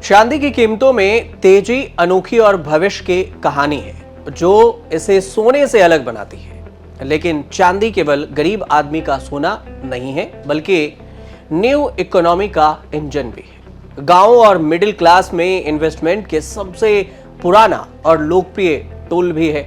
चांदी की कीमतों में तेजी अनोखी और भविष्य की कहानी है जो इसे सोने से अलग बनाती है। लेकिन चांदी केवल गरीब आदमी का सोना नहीं है, बल्कि न्यू इकोनॉमी का इंजन भी है। गांव और मिडिल क्लास में इन्वेस्टमेंट के सबसे पुराना और लोकप्रिय टूल भी है।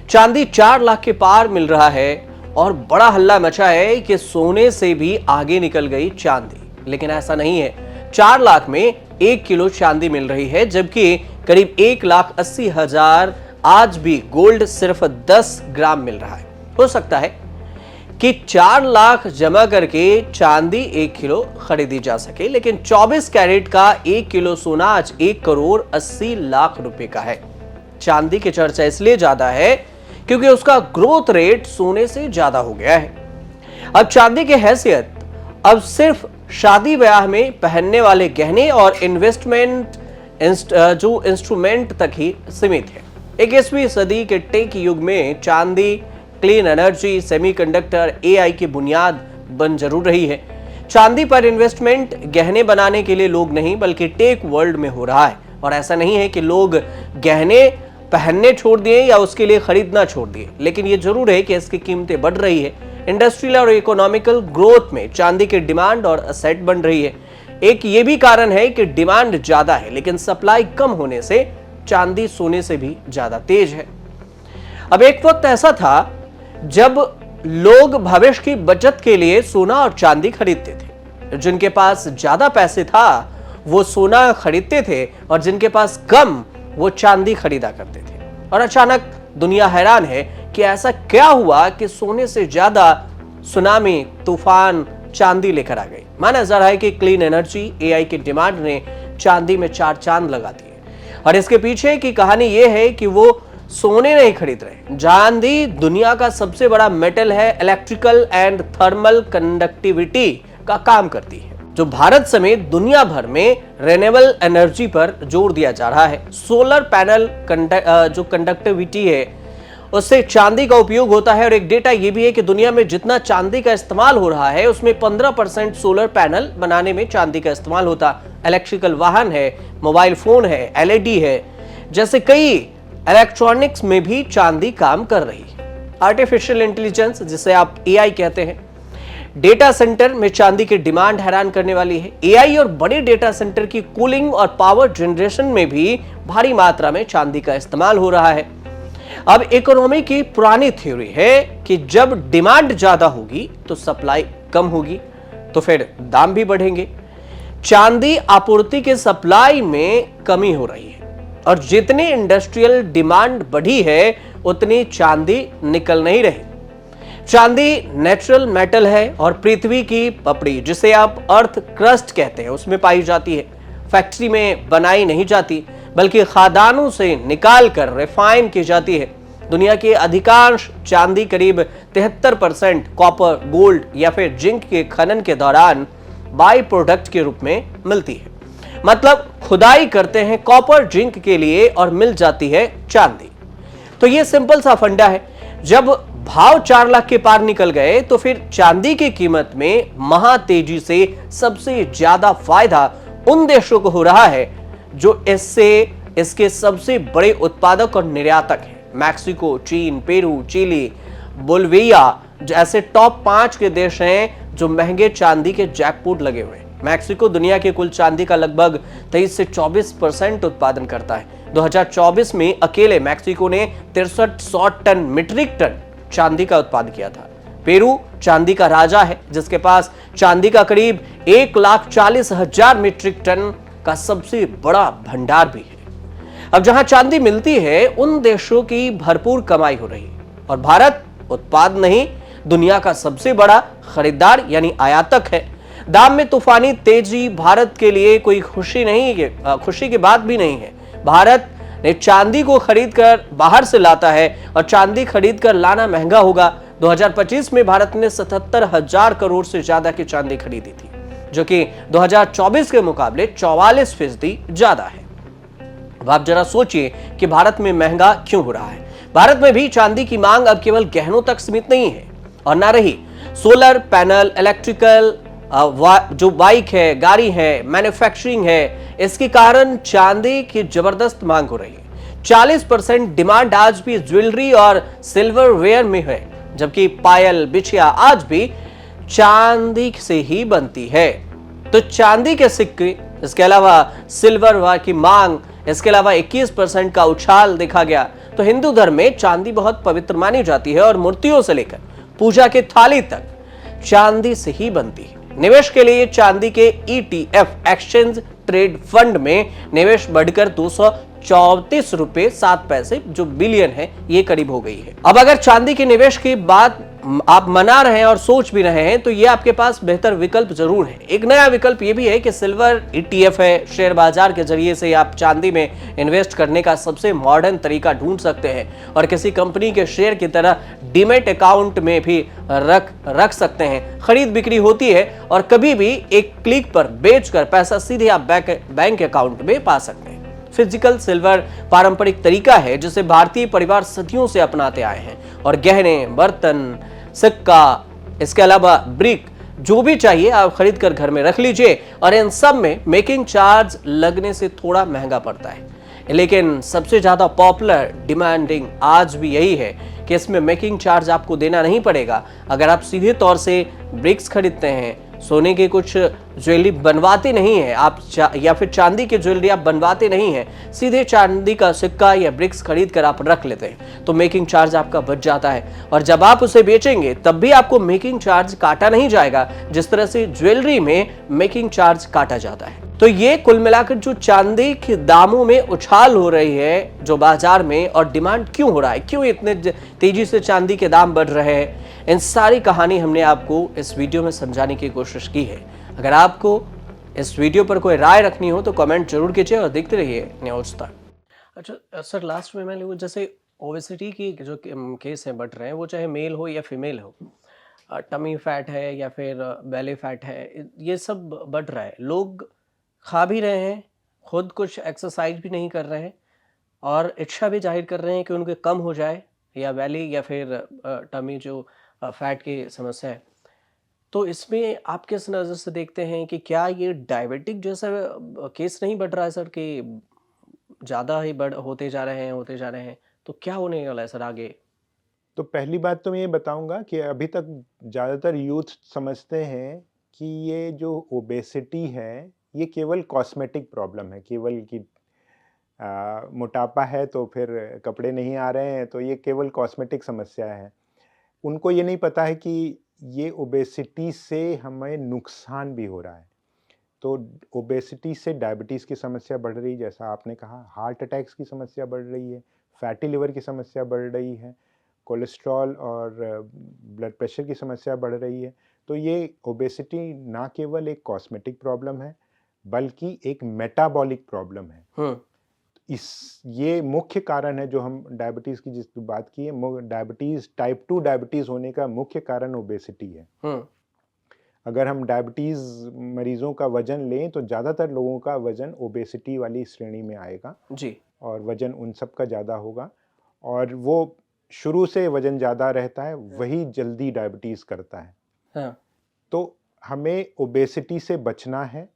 चांदी 4 लाख के पार मिल रहा है और बड़ा हल्ला मचा है कि सोने से भी आगे निकल गई चांदी। लेकिन ऐसा नहीं है। 4 लाख में 1 किलो चांदी मिल रही है, जबकि करीब 1,80,000 आज भी गोल्ड सिर्फ 10 ग्राम मिल रहा है। हो सकता है कि 4 लाख जमा करके चांदी 1 किलो खरीदी जा सके, लेकिन 24 कैरेट का 1 किलो सोना आज 1 करोड़ 80 लाख रुपए का है। चांदी की चर्चा इसलिए ज्यादा है क्योंकि उसका ग्रोथ रेट सोने से ज्यादा हो गया है। अब चांदी की हैसियत अब सिर्फ शादी ब्याह में पहनने वाले गहने और इन्वेस्टमेंट जो इंस्ट्रूमेंट तक ही सीमित है। 21वीं सदी के टेक युग में चांदी क्लीन एनर्जी, सेमीकंडक्टर, एआई की बुनियाद बन जरूर रही है। चांदी पर इन्वेस्टमेंट गहने बनाने के लिए लोग नहीं, बल्कि टेक वर्ल्ड में हो रहा है। और ऐसा नहीं है कि लोग गहने पहनने छोड़ दिए या उसके लिए खरीदना छोड़ दिए, लेकिन यह जरूर है कि इसकी कीमतें बढ़ रही है। इंडस्ट्रियल और इकोनॉमिकल ग्रोथ में चांदी की डिमांड और असेट बन रही है। एक ये भी कारण है कि डिमांड ज्यादा है, लेकिन सप्लाई कम होने से चांदी सोने से भी ज्यादा तेज है। अब एक वक्त ऐसा था जब लोग भविष्य की बचत के लिए सोना और चांदी खरीदते थे। जिनके पास ज्यादा पैसे था वो सोना खरीदते थे और जिनके पास कम वो चांदी खरीदा करते थे। और अचानक दुनिया हैरान है कि ऐसा क्या हुआ कि सोने से ज्यादा सुनामी, तूफान चांदी लेकर आ गई। माना जा रहा है कि क्लीन एनर्जी, एआई की डिमांड ने चांदी में 4 चांद लगा दिए। और इसके पीछे की कहानी यह है कि वो सोने नहीं खरीद रहे। चांदी दुनिया का सबसे बड़ा मेटल है, इलेक्ट्रिकल एंड थर्मल कंडक्टिविटी का काम करती है, जो भारत समेत दुनिया भर में रिन्यूएबल एनर्जी पर जोर दिया जा रहा है। सोलर पैनल जो कंडक्टिविटी है उससे चांदी का उपयोग होता है। और एक डेटा यह भी है कि दुनिया में जितना चांदी का इस्तेमाल हो रहा है उसमें 15% सोलर पैनल बनाने में चांदी का इस्तेमाल होता। इलेक्ट्रिकल वाहन है, मोबाइल फोन है, एलईडी है, जैसे कई इलेक्ट्रॉनिक्स में भी चांदी काम कर रही है। आर्टिफिशियल इंटेलिजेंस, जिसे आप एआई कहते हैं, डेटा सेंटर में चांदी की डिमांड हैरान करने वाली है। एआई और बड़े डेटा सेंटर की कूलिंग और पावर जनरेशन में भी भारी मात्रा में चांदी का इस्तेमाल हो रहा है। अब इकोनॉमी की पुरानी थ्योरी है कि जब डिमांड ज्यादा होगी तो सप्लाई कम होगी, तो फिर दाम भी बढ़ेंगे। चांदी आपूर्ति के सप्लाई में कमी हो रही है और जितनी इंडस्ट्रियल डिमांड बढ़ी है उतनी चांदी निकल नहीं रही। चांदी नेचुरल मेटल है और पृथ्वी की पपड़ी, जिसे आप अर्थ क्रस्ट कहते हैं, उसमें पाई जाती है। फैक्ट्री में बनाई नहीं जाती, बल्कि खदानों से निकाल कर रिफाइन की जाती है। दुनिया की अधिकांश चांदी करीब 73% कॉपर, गोल्ड या फिर जिंक के खनन के दौरान बाई प्रोडक्ट के रूप में मिलती है। मतलब खुदाई करते हैं कॉपर, जिंक के लिए और मिल जाती है चांदी। तो ये सिंपल सा फंडा है। जब भाव 4 लाख के पार निकल गए तो फिर चांदी की कीमत में महा तेजी से सबसे ज्यादा फायदा उन देशों को हो रहा है जो इसके सबसे बड़े उत्पादक और निर्यातक हैं। मैक्सिको, चीन, पेरू, चिली, बोलिविया जैसे टॉप 5 के देश हैं जो महंगे चांदी के जैकपॉट लगे हुए हैं। मैक्सिको दुनिया के कुल चांदी का लगभग 23 से 24% उत्पादन करता है। 2024 में अकेले मैक्सिको ने 6300 टन मीट्रिक टन चांदी का उत्पादन किया था। पेरू चांदी का राजा है, जिसके पास चांदी का करीब 1,40,000 मीट्रिक टन का सबसे बड़ा भंडार भी है। अब जहां चांदी मिलती है उन देशों की भरपूर कमाई हो रही है और भारत उत्पाद नहीं, दुनिया का सबसे बड़ा खरीदार यानी आयातक है। दाम में तूफानी तेजी भारत के लिए कोई खुशी की बात भी नहीं है। भारत ने चांदी को खरीदकर बाहर से लाता है और चांदी खरीदकर लाना महंगा होगा। 2025 में भारत ने 77,000 करोड़ से ज्यादा की चांदी खरीदी थी, जो कि 2024 के मुकाबले 44% ज्यादा है। अब आप जरा सोचिए कि भारत में महंगा क्यों हो रहा है। भारत में भी चांदी की मांग अब केवल गहनों तक सीमित नहीं है और ना रही। सोलर पैनल, इलेक्ट्रिकल जो बाइक है, गाड़ी है, मैन्युफैक्चरिंग है, इसके कारण चांदी की जबरदस्त मांग हो रही है। 40% डिमांड आज भी ज्वेलरी और सिल्वरवेयर में है, जबकि पायल, बिछिया आज भी चांदी से ही बनती है। तो चांदी के सिक्के, इसके अलावा सिल्वर की मांग, इसके अलावा 21% का उछाल देखा गया। तो हिंदू धर्म में चांदी बहुत पवित्र मानी जाती है और मूर्तियों से लेकर पूजा की थाली तक चांदी से ही बनती है। निवेश के लिए चांदी के ETF एक्सचेंज ट्रेड फंड में निवेश बढ़कर 234 रुपए 7 पैसे जो बिलियन है, ये करीब हो गई है। अब अगर चांदी के निवेश की बात आप मना रहे हैं और सोच भी रहे हैं, तो ये आपके पास बेहतर विकल्प जरूर है। एक नया विकल्प ये भी है कि सिल्वर ETF है। शेयर बाजार के जरिए से आप चांदी में इन्वेस्ट करने का सबसे मॉडर्न तरीका ढूंढ सकते हैं और किसी कंपनी के शेयर की तरह डीमैट अकाउंट में भी रख सकते हैं। खरीद बिक्री होती है और कभी भी एक क्लिक पर बेचकर पैसा सीधे आप बैंक अकाउंट में पा सकते हैं। फिजिकल सिल्वर पारंपरिक तरीका है जिसे भारतीय परिवार सदियों से अपनाते आए हैं और गहने, बर्तन, सिक्का, इसके अलावा ब्रिक, जो भी चाहिए आप खरीद कर घर में रख लीजिए और इन सब में मेकिंग चार्ज लगने से थोड़ा महंगा पड़ता है। लेकिन सबसे ज्यादा पॉपुलर डिमांडिंग आज भी यही है कि इसमें मेकिंग चार्ज आपको देना नहीं पड़ेगा। अगर आप सीधे तौर से ब्रिक्स खरीदते हैं, सोने के कुछ ज्वेलरी बनवाते नहीं है आप या फिर चांदी की ज्वेलरी आप बनवाते नहीं है, सीधे चांदी का सिक्का या ब्रिक्स खरीद कर आप रख लेते हैं, तो मेकिंग चार्ज आपका बच जाता है और जब आप उसे बेचेंगे तब भी आपको मेकिंग चार्ज काटा नहीं जाएगा, जिस तरह से ज्वेलरी में मेकिंग चार्ज काटा जाता है। तो ये कुल मिलाकर जो चांदी के दामों में उछाल हो रही है जो बाजार में, और डिमांड क्यों हो रहा है, क्यों इतने तेजी से चांदी के दाम बढ़ रहे हैं, इन सारी कहानी हमने आपको इस वीडियो में समझाने की कोशिश की है। अगर आपको इस वीडियो पर कोई राय रखनी हो तो कमेंट जरूर कीजिए और देखते रहिए न्यूज़ तक। अच्छा सर, लास्ट में मैं जैसे ओबेसिटी की जो केस है बढ़ रहे हैं, वो चाहे मेल हो या फीमेल हो, टमी फैट है या फिर बेली फैट है, ये सब बढ़ रहा है। लोग खा भी रहे हैं, खुद कुछ एक्सरसाइज भी नहीं कर रहे हैं और इच्छा भी जाहिर कर रहे हैं कि उनके कम हो जाए या बेली या फिर टमी जो फैट की समस्या है। तो इसमें आप किस नज़र से देखते हैं कि क्या ये डायबिटिक जैसा केस नहीं बढ़ रहा है सर, कि ज़्यादा ही बढ़ होते जा रहे हैं, तो क्या होने वाला है सर आगे? तो पहली बात तो मैं ये बताऊंगा कि अभी तक ज़्यादातर यूथ समझते हैं कि ये जो ओबेसिटी है ये केवल कॉस्मेटिक प्रॉब्लम है, केवल कि मोटापा है तो फिर कपड़े नहीं आ रहे हैं, तो ये केवल कॉस्मेटिक समस्या है। उनको ये नहीं पता है कि ये ओबेसिटी से हमें नुकसान भी हो रहा है। तो ओबेसिटी से डायबिटीज़ की समस्या बढ़ रही है, जैसा आपने कहा, हार्ट अटैक्स की समस्या बढ़ रही है, फैटी लिवर की समस्या बढ़ रही है, कोलेस्ट्रॉल और ब्लड प्रेशर की समस्या बढ़ रही है। तो ये ओबेसिटी ना केवल एक कॉस्मेटिक प्रॉब्लम है बल्कि एक मेटाबॉलिक प्रॉब्लम है। इस ये मुख्य कारण है जो हम डायबिटीज़ की जिस बात की है, डायबिटीज़ टाइप 2 डायबिटीज़ होने का मुख्य कारण ओबेसिटी है। अगर हम डायबिटीज़ मरीज़ों का वज़न लें तो ज़्यादातर लोगों का वज़न ओबेसिटी वाली श्रेणी में आएगा जी। और वज़न उन सब का ज़्यादा होगा और वो शुरू से वज़न ज़्यादा रहता है, वही जल्दी डायबिटीज़ करता है। हाँ। तो हमें ओबेसिटी से बचना है